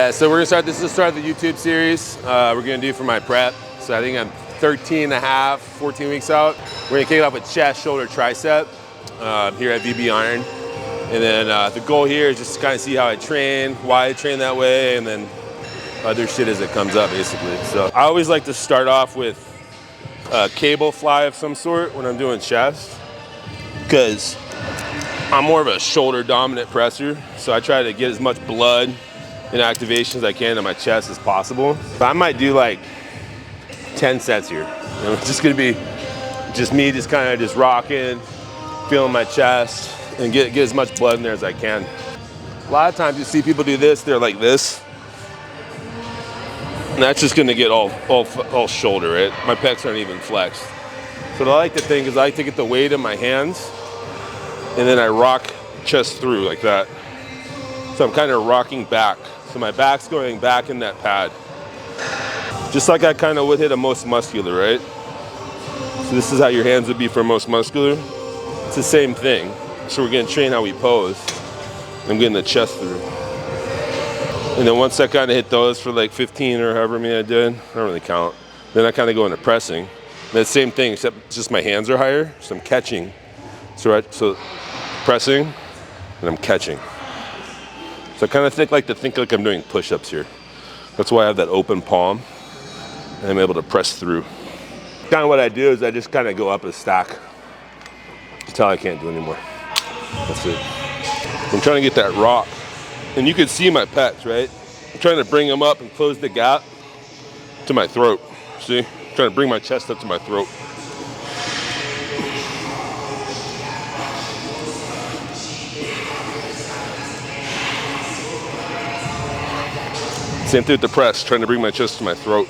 Yeah, so we're gonna start, this is the start of the YouTube series. We're gonna do for my prep. So I think I'm 13 and a half, 14 weeks out. We're gonna kick it off with chest, shoulder, tricep here at VB Iron. And then the goal here is just to kind of see how I train, why I train that way, and then other shit as it comes up, basically. So I always like to start off with a cable fly of some sort when I'm doing chest, because I'm more of a shoulder dominant presser. So I try to get as much blood and activation as I can to my chest as possible. But I might do like 10 sets here. You know, it's just gonna be just me just kind of just rocking, feeling my chest, and get as much blood in there as I can. A lot of times you see people do this, they're like this. And that's just gonna get all shoulder, right? My pecs aren't even flexed. So what I like to think is I like to get the weight in my hands, and then I rock chest through like that. So I'm kind of rocking back. So my back's going back in that pad. Just like I kind of would hit a most muscular, right? So this is how your hands would be for most muscular. It's the same thing. So we're gonna train how we pose. I'm getting the chest through. And then once I kind of hit those for like 15 or however many I did, I don't really count. Then I kind of go into pressing. And the same thing, except just my hands are higher, so I'm catching. So pressing, and I'm catching. So I kind of think like I'm doing push-ups here. That's why I have that open palm, and I'm able to press through. Kind of what I do is I just kind of go up a stack until I can't do anymore. That's it. I'm trying to get that rock. And you can see my pecs, right? I'm trying to bring them up and close the gap to my throat. See? I'm trying to bring my chest up to my throat. Same thing with the press, trying to bring my chest to my throat.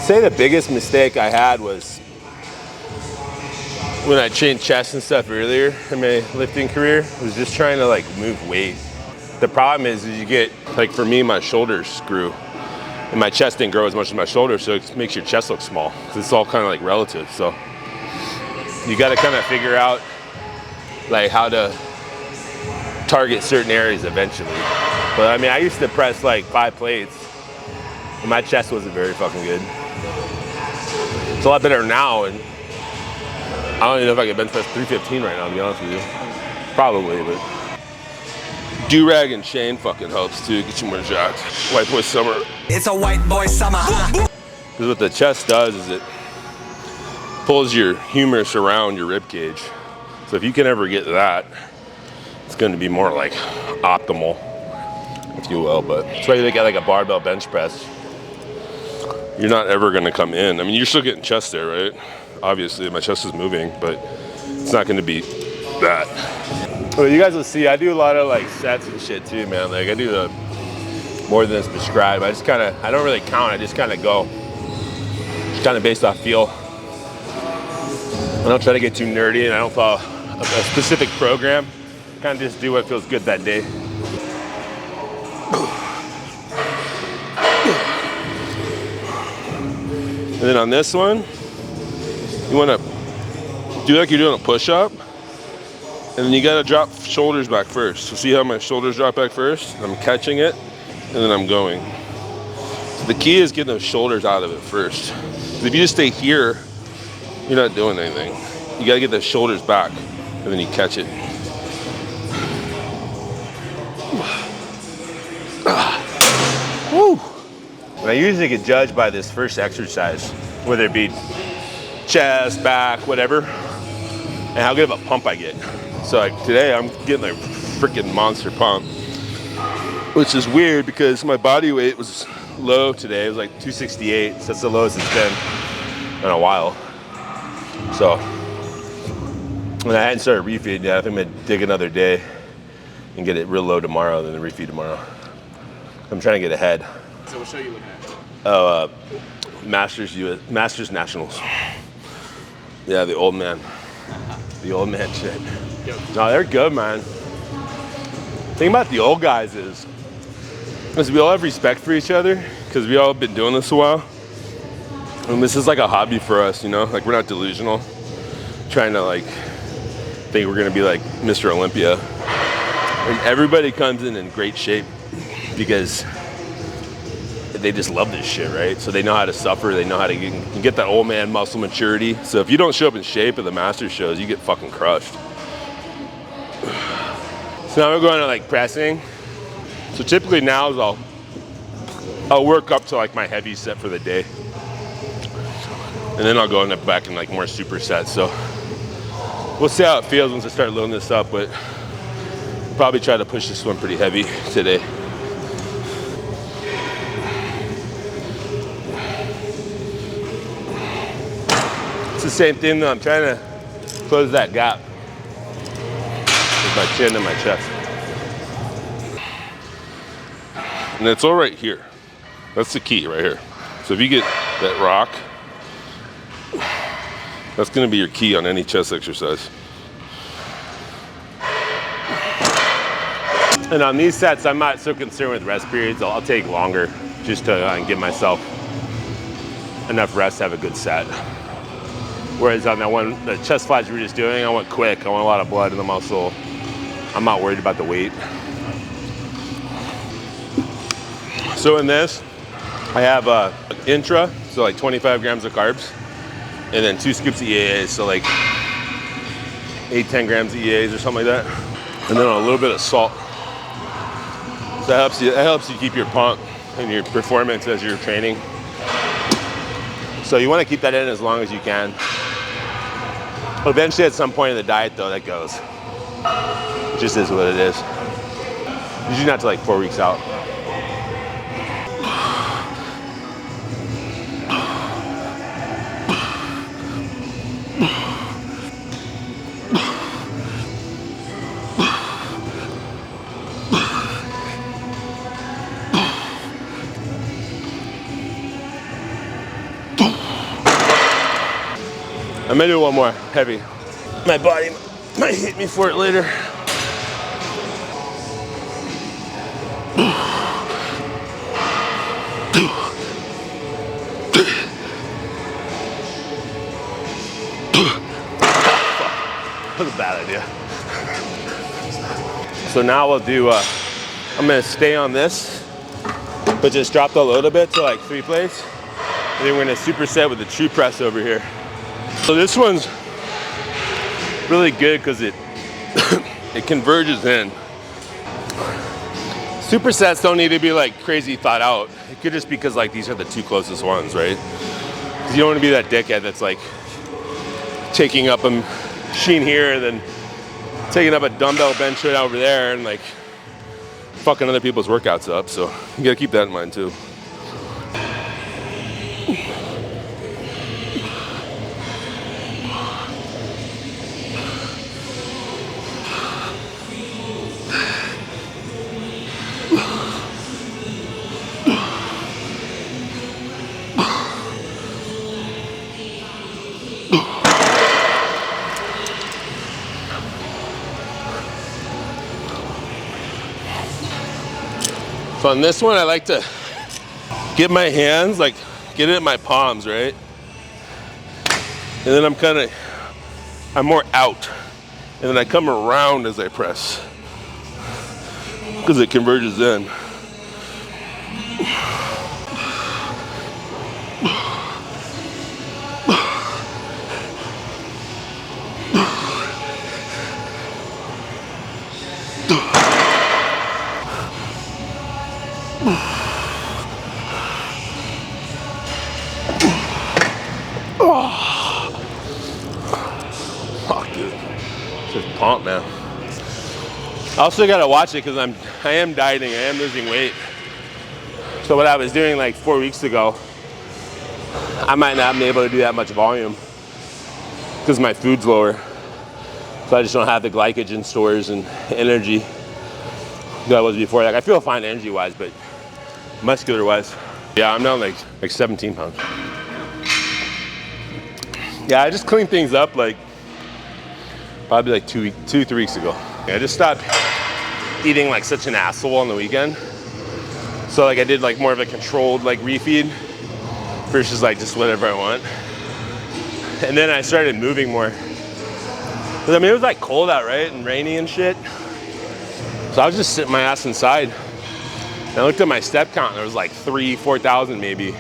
Say the biggest mistake I had was when I trained chest and stuff earlier in my lifting career, was just trying to like move weight. The problem is you get, like for me, my shoulders grew. And my chest didn't grow as much as my shoulders, so it makes your chest look small. Because it's all kind of like relative. So you got to kind of figure out like how to target certain areas eventually. But I mean, I used to press like 5 plates, and my chest wasn't very fucking good. It's a lot better now, and I don't even know if I could bench press 315 right now, to be honest with you. Probably, but. Do-rag and chain fucking helps too, get you more jacked. White boy summer. It's a white boy summer. Because what the chest does is it pulls your humerus around your rib cage. So if you can ever get that, it's going to be more like optimal, if you will. But that's why you look at like a barbell bench press. You're not ever going to come in. I mean, you're still getting chest there, right? Obviously, my chest is moving, but it's not going to be that. Well, you guys will see, I do a lot of like sets and shit too, man. Like I do the more than is prescribed. I just kind of, I don't really count. I just kind of go, just kind of based off feel. I don't try to get too nerdy, and I don't follow a specific program. Kind of just do what feels good that day. And then on this one, you want to do like you're doing a push-up. And then you gotta drop shoulders back first. So see how my shoulders drop back first? I'm catching it, and then I'm going. So the key is getting those shoulders out of it first. If you just stay here, you're not doing anything. You gotta get those shoulders back, and then you catch it. Woo! And I usually get judged by this first exercise, whether it be chest, back, whatever, and how good of a pump I get. So like today I'm getting a freaking monster pump, which is weird because my body weight was low today. It was like 268, so that's the lowest it's been in a while. So, and I hadn't started refeeding yet. I think I'm gonna dig another day and get it real low tomorrow, then refeed tomorrow. I'm trying to get ahead. So what show you looking at? Oh, Masters Nationals. Yeah, the old man. The old man shit. No, they're good, man. The thing about the old guys is we all have respect for each other because we all been doing this a while. And this is like a hobby for us, you know? Like, we're not delusional, trying to like think we're gonna be like Mr. Olympia. And everybody comes in great shape because they just love this shit, right? So they know how to suffer, they know how to get that old man muscle maturity. So if you don't show up in shape at the master shows, you get fucking crushed. So now we're going to like pressing. So typically now is I'll work up to like my heavy set for the day. And then I'll go back in like more supersets. So we'll see how it feels once I start loading this up, but probably try to push this one pretty heavy today. It's the same thing though, I'm trying to close that gap with my chin and my chest. And it's all right here. That's the key right here. So if you get that rock, that's gonna be your key on any chest exercise. And on these sets, I'm not so concerned with rest periods. I'll take longer just to give myself enough rest to have a good set. Whereas on that one, the chest flies we were just doing, I went quick. I want a lot of blood in the muscle. I'm not worried about the weight. So in this, I have intra, so like 25 grams of carbs, and then 2 scoops of EAAs, so like 8-10 grams of EAAs or something like that. And then a little bit of salt. So that helps you keep your pump and your performance as you're training. So you want to keep that in as long as you can. Eventually at some point in the diet though, that goes. It just is what it is. Usually not till like 4 weeks out. I'm gonna do one more, heavy. My body might hate me for it later. That was a bad idea. So now we'll do, I'm gonna stay on this, but just drop the load a bit to like 3 plates. And then we're gonna superset with the true press over here. So this one's really good because it it converges in. Supersets don't need to be like crazy thought out. It could just be because like these are the 2 closest ones, right? Because you don't want to be that dickhead that's like taking up a machine here and then taking up a dumbbell bench right over there and like fucking other people's workouts up. So you gotta keep that in mind too. So on this one, I like to get my hands, like get it in my palms, right? And then I'm more out. And then I come around as I press because it converges in. Pump, man. I also gotta watch it because I am dieting, I am losing weight. So what I was doing like 4 weeks ago, I might not be able to do that much volume because my food's lower. So I just don't have the glycogen stores and energy that I was before. Like I feel fine energy wise, but muscular wise, yeah, I'm down like 17 pounds. Yeah, I just cleaned things up like probably like 3 weeks ago. I just stopped eating like such an asshole on the weekend. So like I did like more of a controlled like refeed. versus like just whatever I want. And then I started moving more. Cause I mean, it was like cold out, right? And rainy and shit. So I was just sitting my ass inside. And I looked at my step count and there was like 4,000 maybe.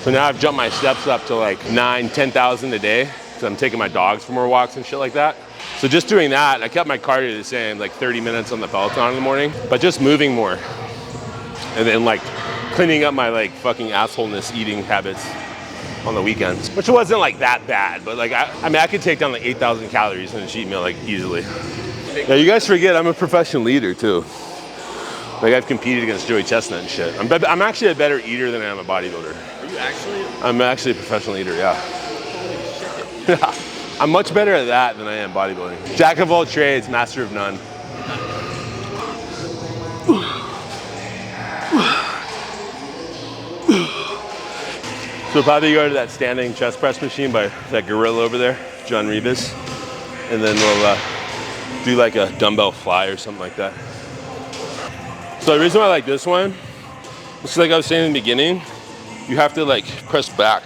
So now I've jumped my steps up to like 10,000 a day. So I'm taking my dogs for more walks and shit like that. So just doing that, I kept my cardio the same, like 30 minutes on the Peloton in the morning, but just moving more. And then like cleaning up my like fucking assholeness eating habits on the weekends, which wasn't like that bad, but like, I mean, I could take down like 8,000 calories in a cheat meal like easily. Now you guys forget I'm a professional eater too. Like I've competed against Joey Chestnut and shit. I'm actually a better eater than I am a bodybuilder. Are you actually? I'm actually a professional eater, yeah. Holy shit. I'm much better at that than I am bodybuilding. Jack of all trades, master of none. So we'll probably go to that standing chest press machine by that gorilla over there, John Rebus. And then we'll do like a dumbbell fly or something like that. So the reason why I like this one, it's like I was saying in the beginning, you have to like press back.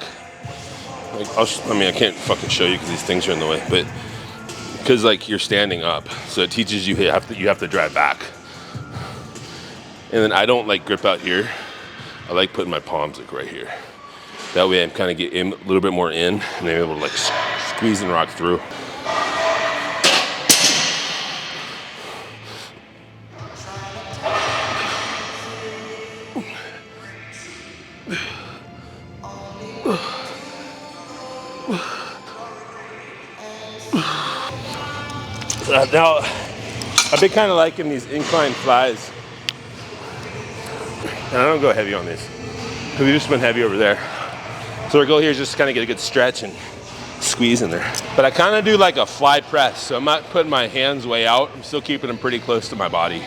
Like I mean, I can't fucking show you because these things are in the way, but because like you're standing up, so it teaches you you have to drive back. And then I don't like grip out here. I like putting my palms like right here. That way I'm kind of get in a little bit more in, and I'm able to like squeeze and rock through. Now, I've been kind of liking these incline flies. And I don't go heavy on these, because we've just been heavy over there. So our goal here is just kind of get a good stretch and squeeze in there. But I kind of do like a fly press, so I'm not putting my hands way out. I'm still keeping them pretty close to my body.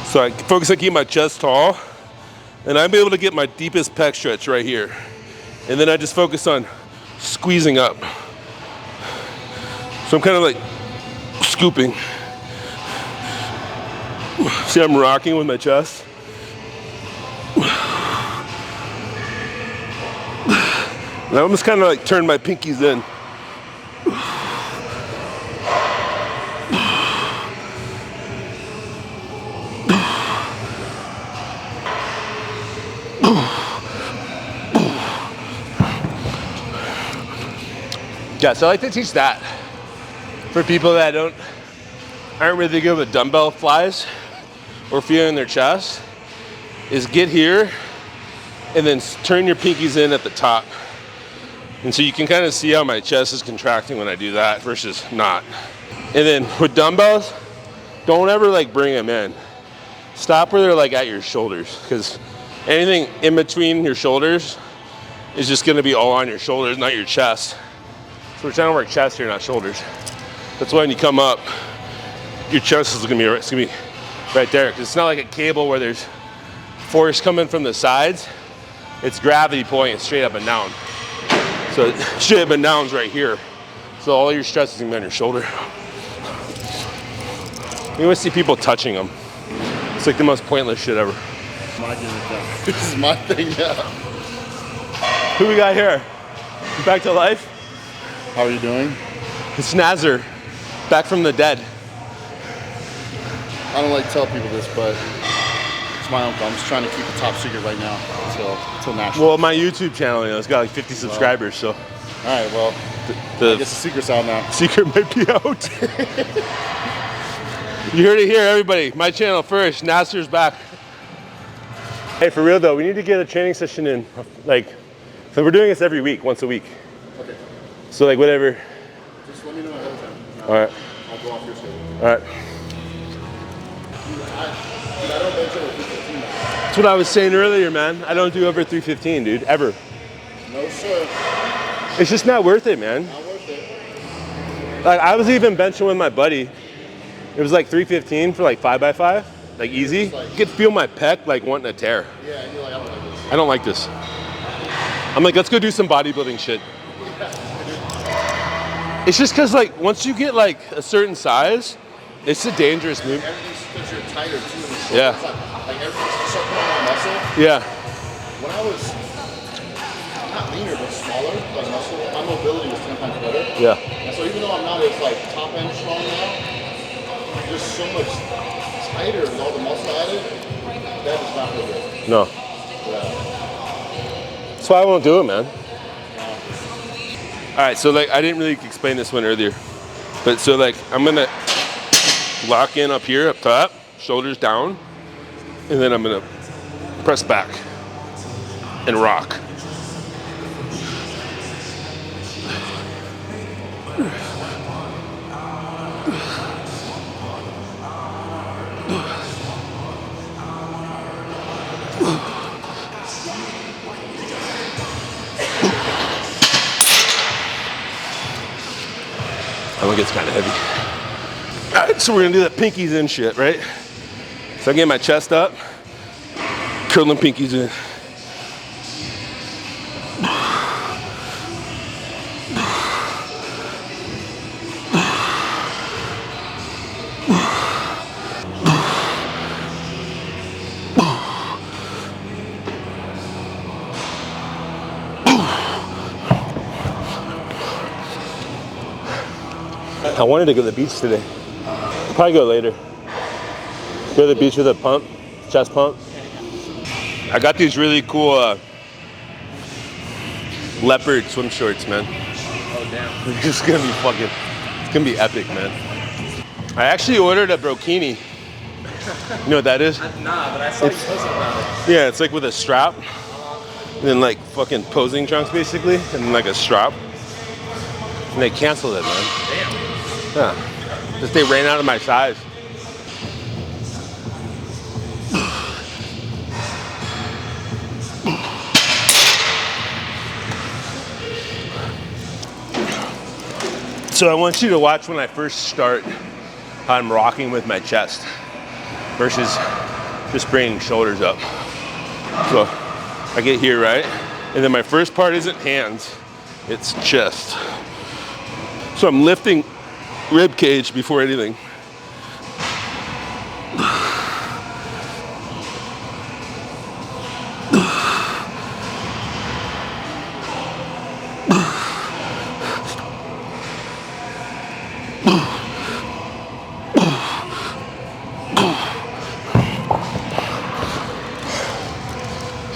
So I focus on keeping my chest tall, and I'm able to get my deepest pec stretch right here. And then I just focus on squeezing up. So I'm kind of like scooping. See, I'm rocking with my chest. And I almost kind of like turn my pinkies in. Yeah, so I like to teach that for people that aren't really good with dumbbell flies or feeling their chest, is get here and then turn your pinkies in at the top. And so you can kind of see how my chest is contracting when I do that versus not. And then with dumbbells, don't ever like bring them in. Stop where they're like at your shoulders, because anything in between your shoulders is just gonna be all on your shoulders, not your chest. So we're trying to work chest here, not shoulders. That's why when you come up, your chest is gonna be right there, because it's not like a cable where there's force coming from the sides. It's gravity pulling it straight up and down. So straight up and down's right here. So all your stress is gonna be on your shoulder. You always see people touching them. It's like the most pointless shit ever. This is my thing now. Who we got here? Back to life? How are you doing? It's Nazar, back from the dead. I don't like to tell people this, but it's my uncle. I'm just trying to keep it top secret right now until national. Well, my YouTube channel, it's got like 50 subscribers, so. All right, well, I guess the secret's out now. Secret might be out. You heard it here, everybody. My channel first. Nasser's back. Hey, for real though, we need to get a training session in. Like, so we're doing this every week, once a week. Okay. So like whatever. Just let me know ahead of time. All right. I'll go off your schedule. All right. I don't bench over 315. That's what I was saying earlier, man. I don't do over 315, dude, ever. No, sir. It's just not worth it, man. Not worth it. Like I was even benching with my buddy. It was like 315 for like 5x5, like easy. You could feel my pec like wanting to tear. Yeah, and you're like, I don't like this. I'm like, let's go do some bodybuilding shit. It's just because like once you get like a certain size, it's a dangerous move. Everything's because you're tighter too in the shoulders. Yeah. Like everything's start putting on muscle. Yeah. when I was not leaner but smaller, like muscle, my mobility was 10 times better. Yeah. And so even though I'm not as like top end strong now, just so much tighter with all the muscle added, that does not feel good. No. Yeah. That's why I won't do it, man. All right, so like I didn't really explain this one earlier, but so like I'm gonna lock in up here, up top, shoulders down, and then I'm gonna press back and rock. That one gets kind of heavy. All right, so we're gonna do that pinkies in shit, right? So I get my chest up, curling pinkies in. I wanted to go to the beach today. Probably go later. Go to the beach with a pump, chest pump. I got these really cool leopard swim shorts, man. Oh, damn. It's just gonna be fucking, it's gonna be epic, man. I actually ordered a brokini. You know what that is? Nah, but I saw you posting about it. Yeah, it's like with a strap. And then like fucking posing trunks basically, and then like a strap. And they canceled it, man. Damn. Yeah, just they ran out of my size. So I want you to watch when I first start how I'm rocking with my chest versus just bringing shoulders up. So I get here, right? And then my first part isn't hands, it's chest. So I'm lifting rib cage before anything.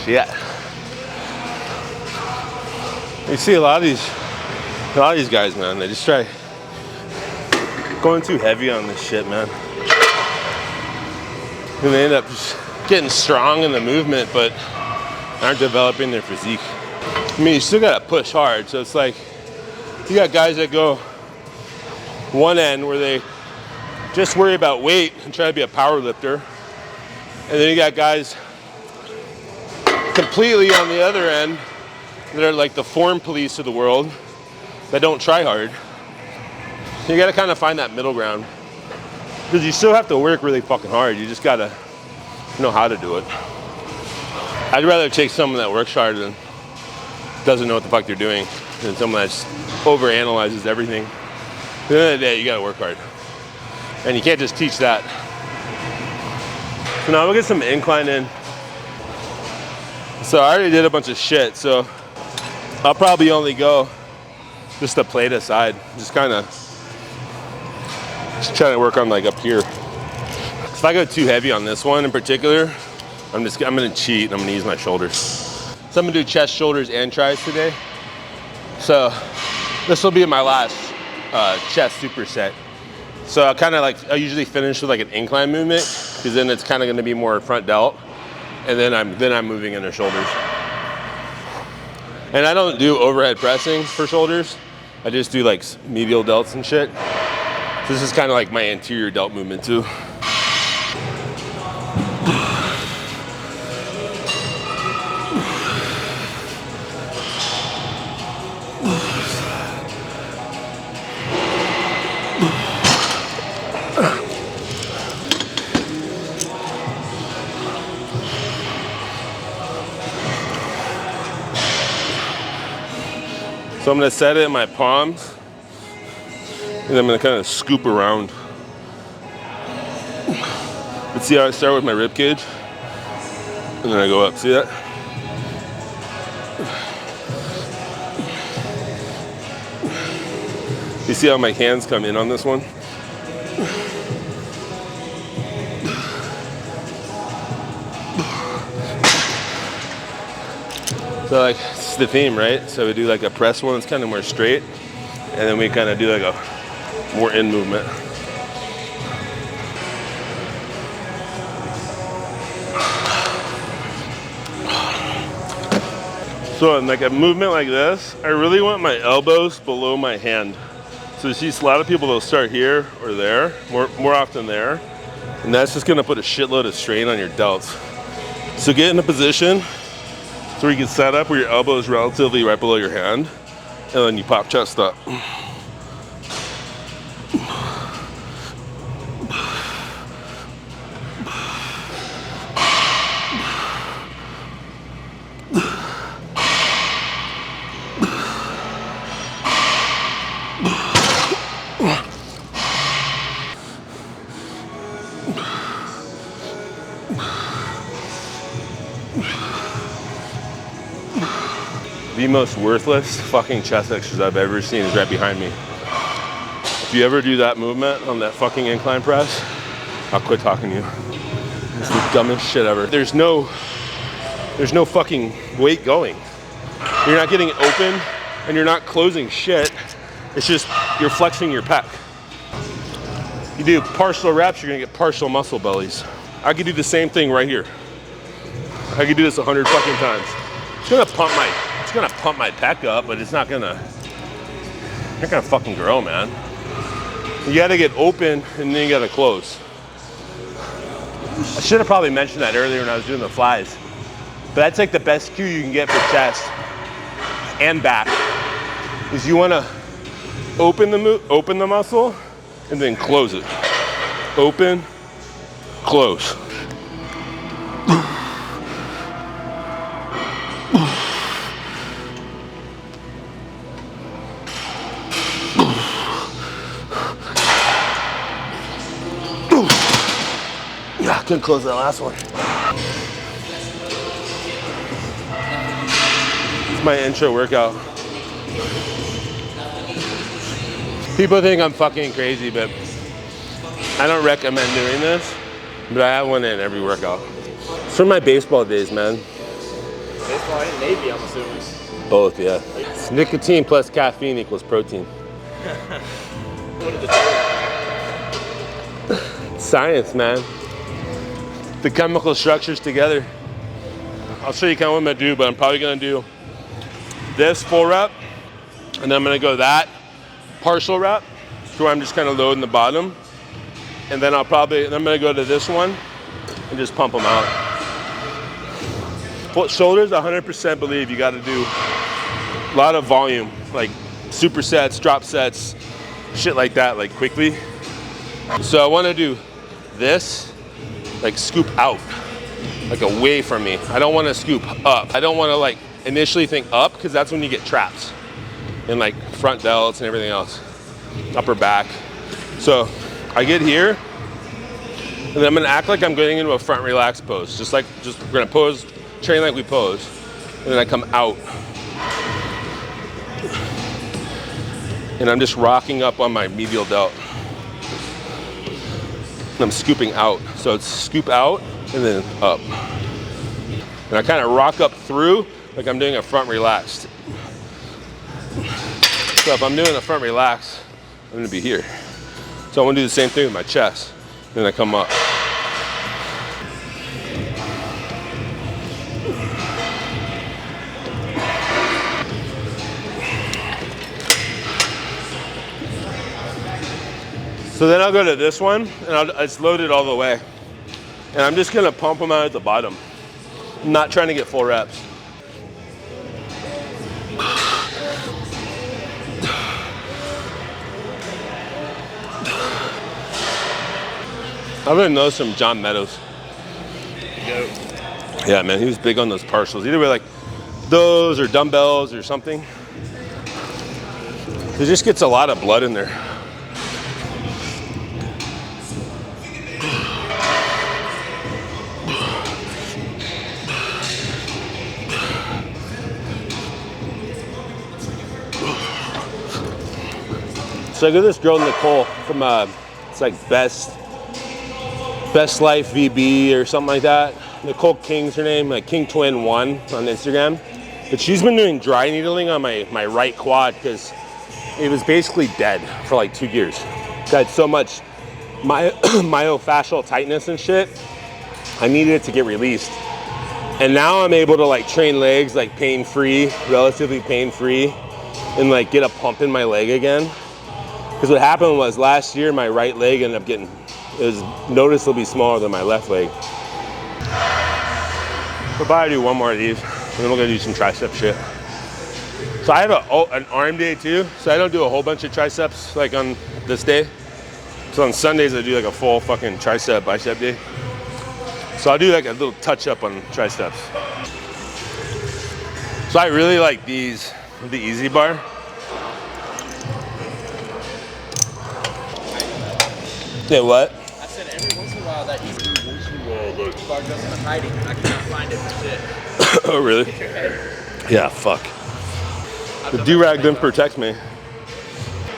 Yeah. You see a lot of these guys, man, they just try going too heavy on this shit, man. And they end up just getting strong in the movement, but aren't developing their physique. I mean, you still gotta push hard, so it's like, you got guys that go one end where they just worry about weight and try to be a power lifter. And then you got guys completely on the other end that are like the form police of the world that don't try hard. You gotta kind of find that middle ground, because you still have to work really fucking hard. You just gotta know how to do it. I'd rather take someone that works hard than doesn't know what the fuck they're doing than someone that just overanalyzes everything. At the end of the day, you gotta work hard. And you can't just teach that. So now we'll get some incline in. So I already did a bunch of shit, so I'll probably only go just a plate aside. Just trying to work on like up here. If I go too heavy on this one in particular, I'm gonna cheat and I'm gonna use my shoulders. So I'm gonna do chest, shoulders, and tris today. So this will be my last chest superset. So I usually finish with like an incline movement, because then it's kind of gonna be more front delt, and then I'm moving into shoulders. And I don't do overhead pressing for shoulders. I just do like medial delts and shit. So this is kind of like my anterior delt movement too. So I'm gonna set it in my palms, and I'm gonna kind of scoop around. Let's see how I start with my rib cage, and then I go up. See that? You see how my hands come in on this one? So like, it's the theme, right? So we do like a press one, it's kind of more straight. And then we kind of do like a more in movement. So in like a movement like this, I really want my elbows below my hand. So you see a lot of people, they'll start here or there, more often there. And that's just gonna put a shitload of strain on your delts. So get in a position so you can set up where your elbow is relatively right below your hand, and then you pop chest up. The most worthless fucking chest exercise I've ever seen is right behind me. If you ever do that movement on that fucking incline press, I'll quit talking to you. It's the dumbest shit ever. There's no fucking weight going. You're not getting it open and you're not closing shit. It's just, you're flexing your pec. You do partial reps, you're gonna get partial muscle bellies. I could do the same thing right here. I could do this 100 fucking times. It's gonna pump my pec up, but it's not gonna fucking grow, man. You gotta get open and then you gotta close. I should have probably mentioned that earlier when I was doing the flies. But that's like the best cue you can get for chest and back, is you wanna open the muscle and then close it. Open, close. Yeah, couldn't close that last one. It's my intro workout. People think I'm fucking crazy, but I don't recommend doing this, but I have one in every workout. It's from my baseball days, man. Baseball and Navy, I'm assuming. Both, yeah. It's nicotine plus caffeine equals protein. What did the Science, man. The chemical structures together. I'll show you kind of what I'm gonna do, but I'm probably gonna do this full rep, and then I'm gonna go that partial rep, so where I'm just kind of loading the bottom, and then I'm gonna go to this one and just pump them out. Shoulders, 100% believe you gotta do a lot of volume, like supersets, drop sets, shit like that, like quickly. So I wanna do this, like scoop out, like away from me. I don't wanna scoop up. I don't wanna like initially think up, because that's when you get traps in like front delts and everything else, upper back. So I get here, and then I'm gonna act like I'm getting into a front relaxed pose. We're gonna pose, train like we pose, and then I come out. And I'm just rocking up on my medial delt. And I'm scooping out. So it's scoop out and then up. And I kind of rock up through like I'm doing a front relaxed. So if I'm doing a front relax, I'm gonna be here. So I'm gonna do the same thing with my chest. Then I come up. So then I'll go to this one, and it's loaded all the way. And I'm just gonna pump them out at the bottom. I'm not trying to get full reps. I learned those from John Meadows. Yeah, man, he was big on those partials. Either way, like those or dumbbells or something. It just gets a lot of blood in there. So I got this girl Nicole from it's like Best Life VB or something like that. Nicole King's her name, like King Twin 1 on Instagram. But she's been doing dry needling on my right quad because it was basically dead for like 2 years. Got so much myofascial tightness and shit. I needed it to get released. And now I'm able to like train legs like pain-free, relatively pain-free, and like get a pump in my leg again. Because what happened was last year my right leg ended up getting, it was noticeably smaller than my left leg. We'll probably do one more of these, and then we're gonna do some tricep shit. So I have an arm day too, so I don't do a whole bunch of triceps like on this day. So on Sundays I do like a full fucking tricep bicep day. So I'll do like a little touch up on triceps. So I really like these, the Easy Bar. Yeah, what? I said every once in a while that Easy Bar goes into hiding and I cannot find it for shit. Oh, really? Yeah, fuck. The do-rag didn't protect me.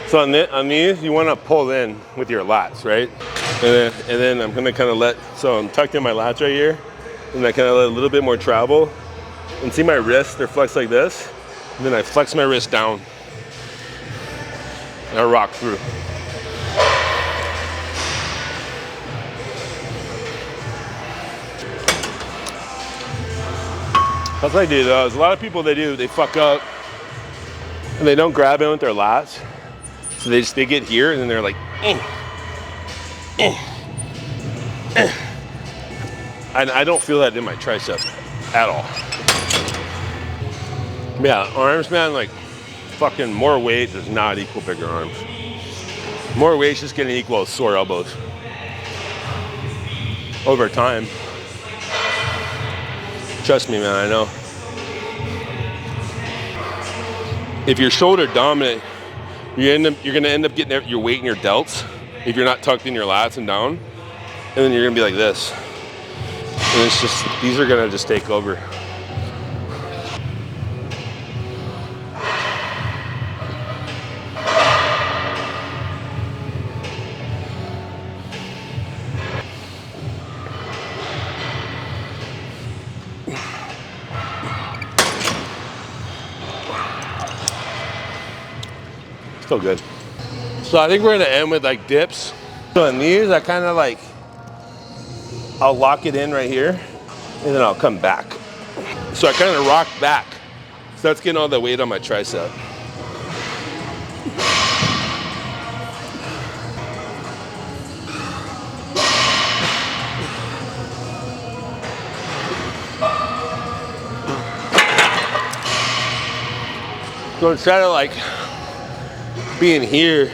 So on these, you want to pull in with your lats, right? And then I'm gonna kind of so I'm tucked in my lats right here, and I kind of let a little bit more travel. And see my wrists, they're flexed like this. And then I flex my wrist down. And I rock through. That's what I do though. There's a lot of people they fuck up and they don't grab in with their lats. So they get here and then they're like, And I don't feel that in my tricep at all. Yeah, arms, man, like fucking more weight does not equal bigger arms. More weight's just gonna equal sore elbows over time. Trust me, man, I know. If you're shoulder dominant, you're gonna end up getting your weight in your delts if you're not tucked in your lats and down, and then you're gonna be like this. And it's just, these are gonna just take over. Still good. So I think we're gonna end with like dips. So in these, I kind of like, I'll lock it in right here and then I'll come back. So I kind of rock back. So that's getting all the weight on my tricep. So instead of like being here,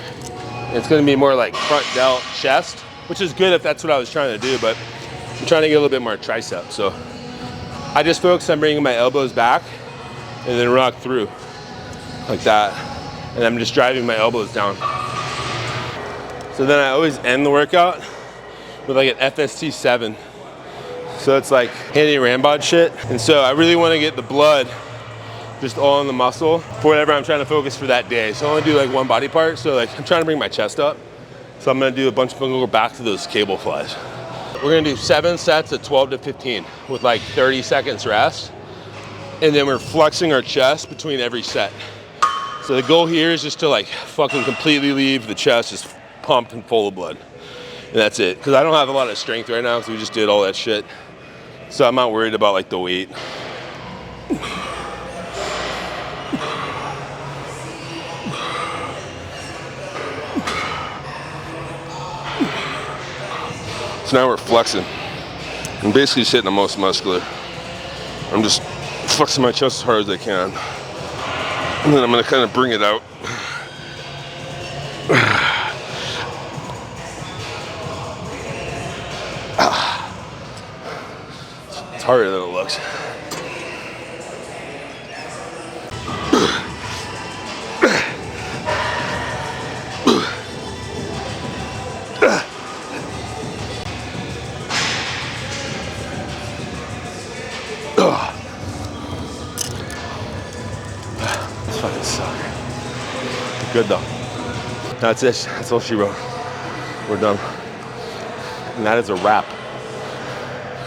it's gonna be more like front delt chest, which is good if that's what I was trying to do, but I'm trying to get a little bit more tricep. So I just focus on bringing my elbows back and then rock through like that. And I'm just driving my elbows down. So then I always end the workout with like an FST 7. So it's like Handy Rambod shit. And so I really wanna get the blood just all in the muscle for whatever I'm trying to focus for that day. So I only do like one body part. So like I'm trying to bring my chest up. So I'm gonna do a bunch of, I'm gonna go back to those cable flies. We're gonna do 7 sets of 12 to 15 with like 30 seconds rest. And then we're flexing our chest between every set. So the goal here is just to like fucking completely leave the chest just pumped and full of blood. And that's it. Cause I don't have a lot of strength right now because we just did all that shit. So I'm not worried about like the weight. So now we're flexing. I'm basically just hitting the most muscular. I'm just flexing my chest as hard as I can. And then I'm gonna kind of bring it out. It's harder than it looks. This fucking sucks. Good though. That's it. That's all she wrote. We're done. And that is a wrap.